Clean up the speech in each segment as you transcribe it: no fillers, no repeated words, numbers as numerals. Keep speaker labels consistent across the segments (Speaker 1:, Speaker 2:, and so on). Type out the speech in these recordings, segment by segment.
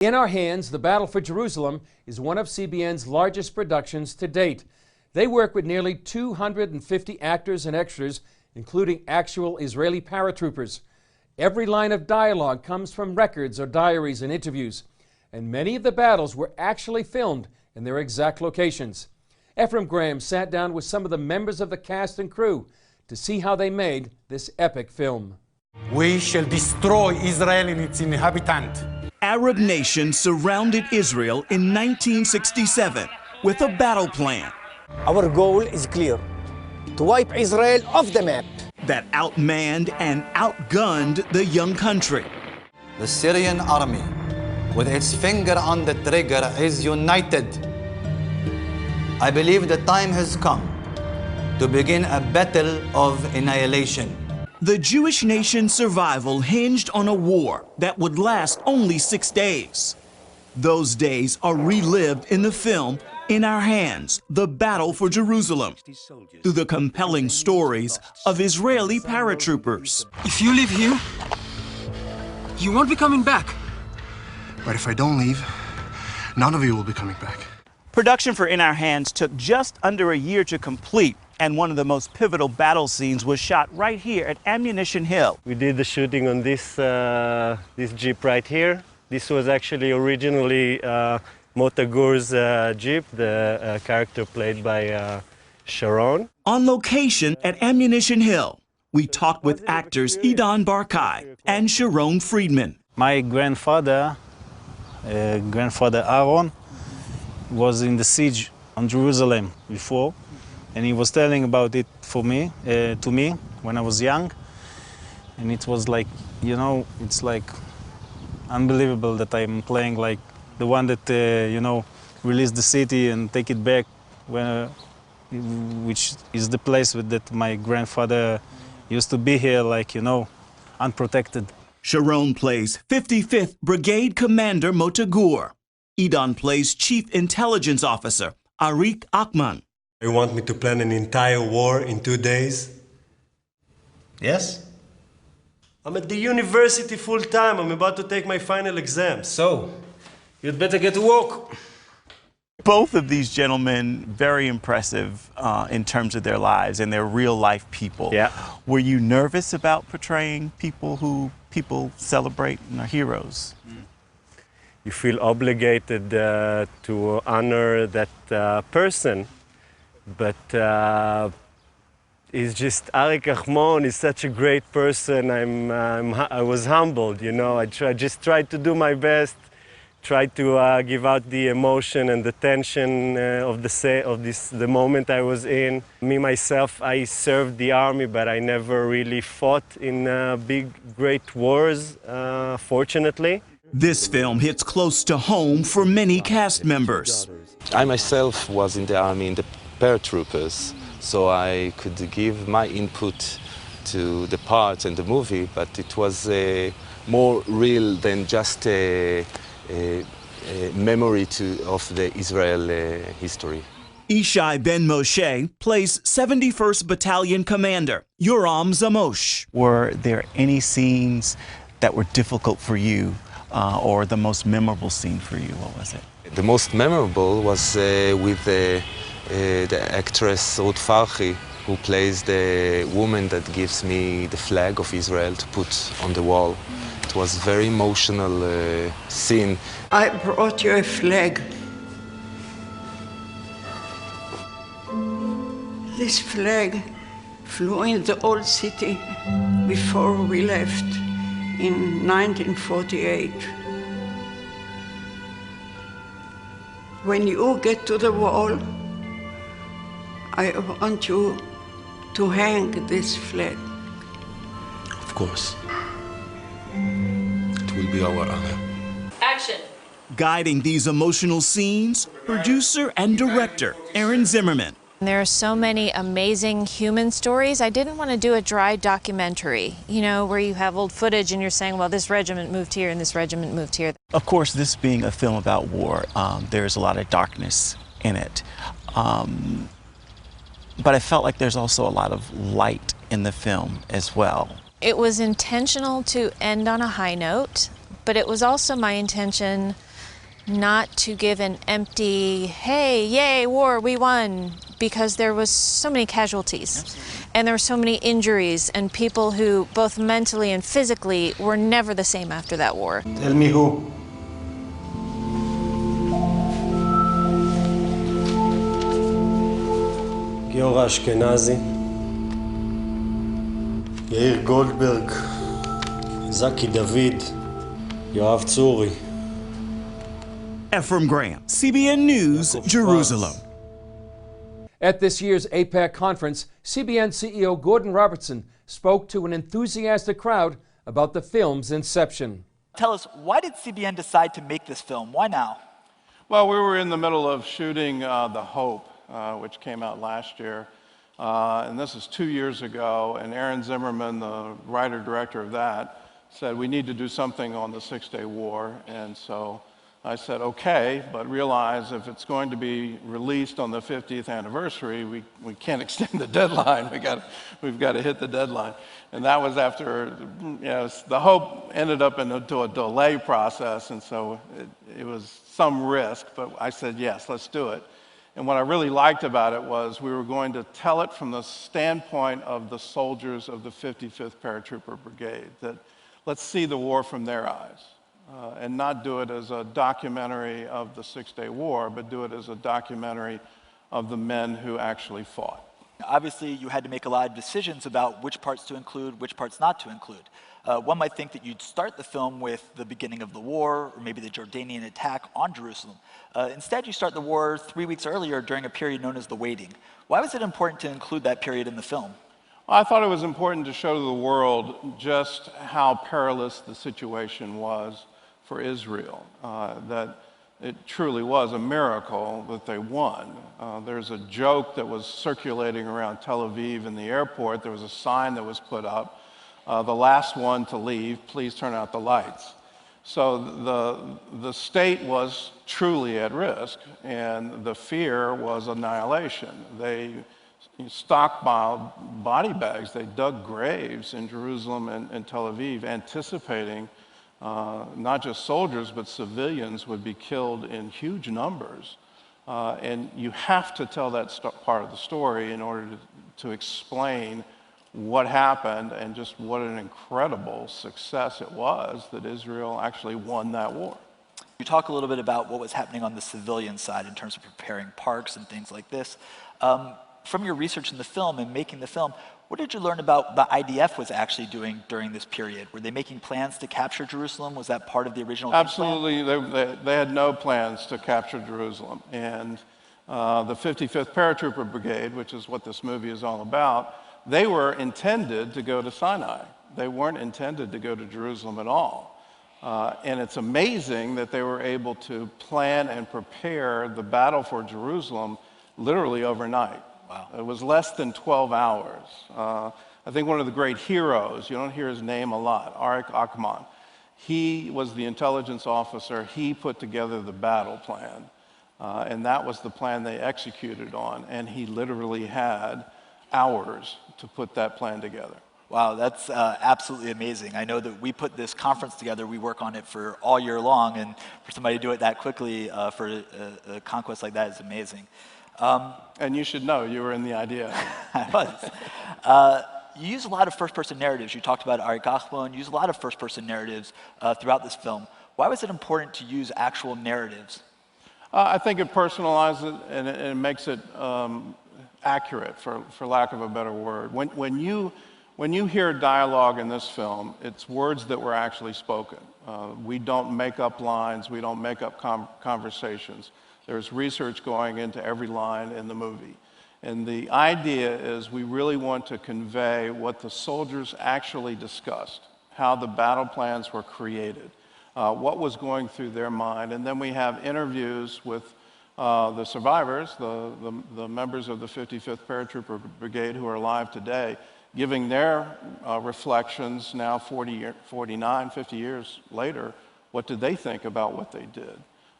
Speaker 1: In Our Hands, The Battle for Jerusalem is one of CBN's largest productions to date. They work with nearly 250 actors and extras, including actual Israeli paratroopers. Every line of dialogue comes from records or diaries and interviews, and many of the battles were actually filmed in their exact locations. Ephraim Graham sat down with some of the members of the cast and crew to see how they made this epic film.
Speaker 2: We shall destroy Israel and its inhabitant.
Speaker 3: Arab nations surrounded Israel in 1967 with a battle plan.
Speaker 4: Our goal is clear: to wipe Israel off the map.
Speaker 3: That outmanned and outgunned the young country.
Speaker 5: The Syrian army, with its finger on the trigger, is united. I believe the time has come to begin a battle of annihilation.
Speaker 3: The Jewish nation's survival hinged on a war that would last only 6 days. Those days are relived in the film In Our Hands, The Battle for Jerusalem, through the compelling stories of Israeli paratroopers.
Speaker 6: If you leave here, you won't be coming back.
Speaker 7: But if I don't leave, none of you will be coming back.
Speaker 3: Production for In Our Hands took just under a year to complete, and one of the most pivotal battle scenes was shot right here at Ammunition Hill.
Speaker 8: We did the shooting on this Jeep right here. This was actually originally Motagur's Jeep, the character played by Sharon.
Speaker 3: On location at Ammunition Hill, we talked with actors Idan Barkai and Sharon Friedman.
Speaker 9: My grandfather, Aaron, was in the siege on Jerusalem before, and he was telling about it to me when I was young, and it was like, you know, it's like unbelievable that I'm playing like the one that released the city and take it back, which is the place that my grandfather used to be here, like, unprotected.
Speaker 3: Sharon plays 55th Brigade Commander Motagur. Idan plays Chief Intelligence Officer Arik Akman.
Speaker 10: You want me to plan an entire war in 2 days? Yes? I'm at the university full time. I'm about to take my final exam. So, you'd better get to work.
Speaker 3: Both of these gentlemen, very impressive in terms of their lives, and they're real life people.
Speaker 8: Yeah.
Speaker 3: Were you nervous about portraying people who people celebrate and are heroes?
Speaker 8: You feel obligated to honor that person, but he's just Arik Ahmon is such a great person. I was humbled, I just tried to do my best, tried to give out the emotion and the tension of the moment I was in. Me myself, I served the army, but I never really fought in big, great wars, fortunately.
Speaker 3: This film hits close to home for many cast members.
Speaker 11: I myself was in the army in the paratroopers, so I could give my input to the parts and the movie, but it was more real than just a memory of the Israel history.
Speaker 3: Ishai Ben Moshe plays 71st Battalion Commander Yoram Zamosh. Were there any scenes that were difficult for you, or the most memorable scene for you? What was it?
Speaker 11: The most memorable was with the actress Ruth Farhi, who plays the woman that gives me the flag of Israel to put on the wall. It was a very emotional scene.
Speaker 12: I brought you a flag. This flag flew in the old city before we left in 1948. When you get to the wall, I want you to hang this flag.
Speaker 10: Of course. It will be our honor.
Speaker 13: Action.
Speaker 3: Guiding these emotional scenes, producer and director Aaron Zimmerman.
Speaker 13: There are so many amazing human stories. I didn't want to do a dry documentary, where you have old footage and you're saying, well, this regiment moved here and this regiment moved here.
Speaker 3: Of course, this being a film about war, there's a lot of darkness in it. But I felt like there's also a lot of light in the film as well.
Speaker 13: It was intentional to end on a high note, but it was also my intention not to give an empty, hey, yay, war, we won, because there was so many casualties. And there were so many injuries and people who, both mentally and physically, were never the same after that war.
Speaker 10: Tell me who. גיורא אשכנזי, יאיר גולדברג, זקי דוד, יואב צורי.
Speaker 3: Ephraim Graham, CBN News, Jerusalem.
Speaker 1: At this year's APAC conference, CBN CEO Gordon Robertson spoke to an enthusiastic crowd about the film's inception.
Speaker 14: Tell us, why did CBN decide to make this film? Why now?
Speaker 15: Well, we were in the middle of shooting The Hope, which came out last year. And this is 2 years ago, and Aaron Zimmerman, the writer-director of that, said we need to do something on the Six-Day War. And so I said, okay, but realize if it's going to be released on the 50th anniversary, we can't extend the deadline. We've got to hit the deadline. And that was after, The Hope ended up into a delay process, and so it was some risk, but I said, yes, let's do it. And what I really liked about it was we were going to tell it from the standpoint of the soldiers of the 55th Paratrooper Brigade, that let's see the war from their eyes. And not do it as a documentary of the Six-Day War, but do it as a documentary of the men who actually fought.
Speaker 14: Obviously, you had to make a lot of decisions about which parts to include, which parts not to include. One might think that you'd start the film with the beginning of the war, or maybe the Jordanian attack on Jerusalem. Instead, you start the war 3 weeks earlier during a period known as the waiting. Why was it important to include that period in the film?
Speaker 15: I thought it was important to show to the world just how perilous the situation was for Israel, that it truly was a miracle that they won. There's a joke that was circulating around Tel Aviv in the airport. There was a sign that was put up, the last one to leave, please turn out the lights. So the state was truly at risk, and the fear was annihilation. They stockpiled body bags. They dug graves in Jerusalem and Tel Aviv, anticipating not just soldiers, but civilians would be killed in huge numbers. And you have to tell that part of the story in order to explain what happened and just what an incredible success it was that Israel actually won that war.
Speaker 14: You talk a little bit about what was happening on the civilian side in terms of preparing parks and things like this. From your research in the film and making the film, what did you learn about the IDF was actually doing during this period? Were they making plans to capture Jerusalem? Was that part of the original plan?
Speaker 15: Absolutely. They had no plans to capture Jerusalem. And the 55th Paratrooper Brigade, which is what this movie is all about, they were intended to go to Sinai. They weren't intended to go to Jerusalem at all. And it's amazing that they were able to plan and prepare the battle for Jerusalem literally overnight.
Speaker 14: Wow.
Speaker 15: It was less than 12 hours. I think one of the great heroes, you don't hear his name a lot, Arik Akman, he was the intelligence officer. He put together the battle plan. And that was the plan they executed on. And he literally had hours to put that plan together.
Speaker 14: Wow, that's absolutely amazing. I know that we put this conference together, we work on it for all year long, and for somebody to do it that quickly for a conquest like that is amazing.
Speaker 15: And you should know, you were in the idea.
Speaker 14: I was. You use a lot of first-person narratives. You talked about Arik Akman, you use a lot of first-person narratives throughout this film. Why was it important to use actual narratives?
Speaker 15: I think it personalizes it and it makes it accurate, for lack of a better word. When you hear dialogue in this film, it's words that were actually spoken. We don't make up lines, we don't make up conversations. There's research going into every line in the movie. And the idea is we really want to convey what the soldiers actually discussed, how the battle plans were created, what was going through their mind. And then we have interviews with the survivors, the members of the 55th Paratrooper Brigade who are alive today, giving their reflections now 49, 50 years later. What did they think about what they did?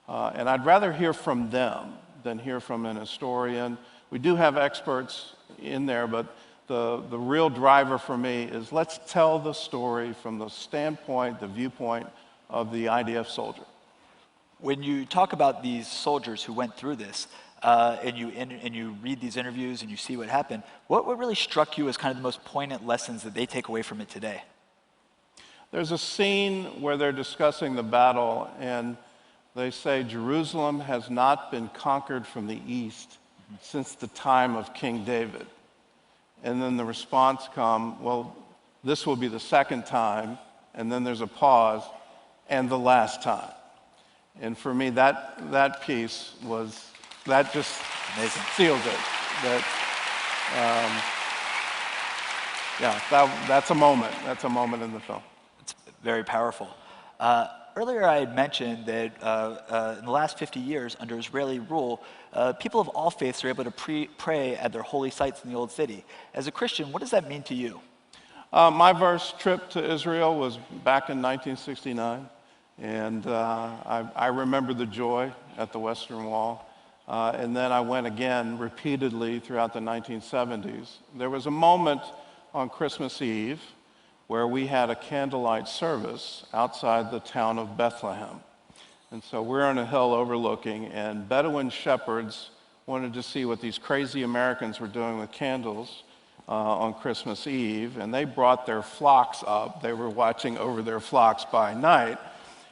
Speaker 15: And I'd rather hear from them than hear from an historian. We do have experts in there, but the real driver for me is let's tell the story from the standpoint, the viewpoint of the IDF soldier.
Speaker 14: When you talk about these soldiers who went through this, and you read these interviews and you see what happened, what really struck you as kind of the most poignant lessons that they take away from it today?
Speaker 15: There's a scene where they're discussing the battle, and they say Jerusalem has not been conquered from the east since the time of King David. And then the response comes, well, this will be the second time, and then there's a pause, and the last time. And for me, that piece was, that just amazing. Sealed it. That's a moment. That's a moment in the film.
Speaker 14: It's very powerful. Earlier I had mentioned that in the last 50 years, under Israeli rule, people of all faiths are able to pray at their holy sites in the Old City. As a Christian, what does that mean to you?
Speaker 15: My first trip to Israel was back in 1969, and I remember the joy at the Western Wall. And then I went again repeatedly throughout the 1970s. There was a moment on Christmas Eve where we had a candlelight service outside the town of Bethlehem. And so we're on a hill overlooking, and Bedouin shepherds wanted to see what these crazy Americans were doing with candles on Christmas Eve, and they brought their flocks up. They were watching over their flocks by night.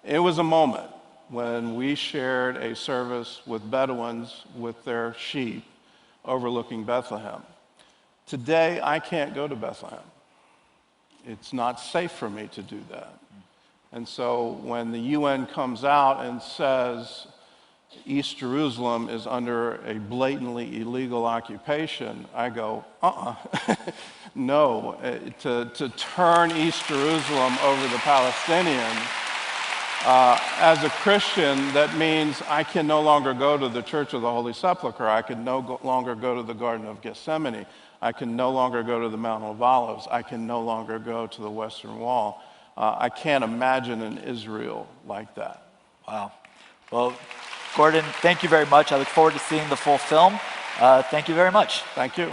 Speaker 15: It was a moment when we shared a service with Bedouins with their sheep overlooking Bethlehem. Today, I can't go to Bethlehem. It's not safe for me to do that. And so when the UN comes out and says East Jerusalem is under a blatantly illegal occupation, I go, no. To turn East Jerusalem over the Palestinians, as a Christian, that means I can no longer go to the Church of the Holy Sepulchre. I can no longer go to the Garden of Gethsemane. I can no longer go to the Mount of Olives. I can no longer go to the Western Wall. I can't imagine an Israel like that.
Speaker 14: Wow. Well, Gordon, thank you very much. I look forward to seeing the full film. Thank you very much.
Speaker 15: Thank you.